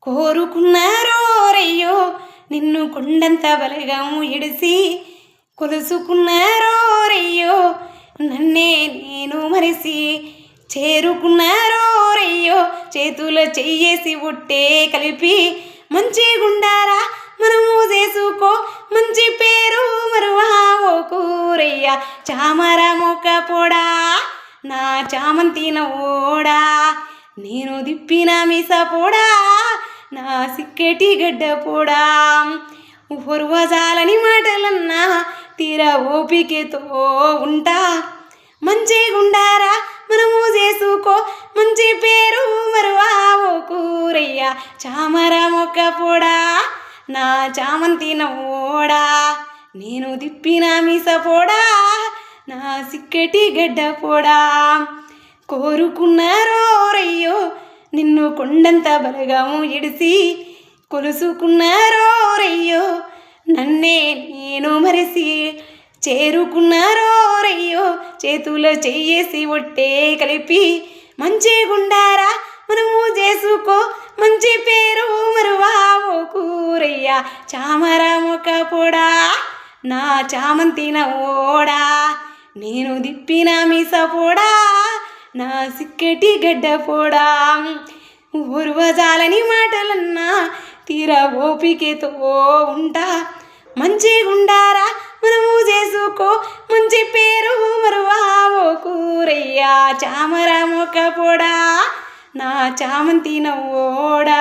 కోరుకున్నారోరయ్యో నిన్ను కొండంత బలగము ఇడిసి కొలుసుకున్నారోరయ్యో నన్నే నేను మరిసి చేరుకున్నారోరయ్యో చేతులో చెయ్యేసి ఒట్టే కలిపి మంచి గుండారా మనము చేసుకో మంచి పేరు మరువా ఓ కూరయ్య చామర మొక్క పొడా నా చామంతి నవ్వోడా నేను దిప్పిన మీస పొడా నా సిక్కెటి గడ్డ పొడా పూర్వజాలని మాటలన్నా తీరా ఓపికతో ఉంటా మంచి గుండారా మనము చేసుకో మంచి పేరు మరువా ఓ కూరయ్య చామర మొక్క పొడా నా చామంతి నవ్వోడా నేను దిప్పిన మీస పొడా నా సిక్కెటి గడ్డ పొడా కోరుకున్నారోరయ్యో నిన్ను కొండంత బలగము ఇడిసి కొలుసుకున్నారోరయ్యో నన్నే నేను మరిసి చేరుకున్నారోరయ్యో చేతులో చెయ్యేసి ఒట్టే కలిపి మంచి గుండారా మనము చేసుకో మంచి పేరు మరువా ఓ కూరయ్య చామర మొక్క పొడా నా చామంతి నవ్వోడా నేను దిప్పిన మీస పొడా నా సిక్కెటి గడ్డ పొడా పూర్వజాలని మాటలన్నా తీరా ఓపికతో ఉంటా మంచి గుండారా మనము చేసుకో మంచి పేరు మరువా ఓ కూరయ్య చామర మొక్క పొడా నా చామంతి నవ్వోడా.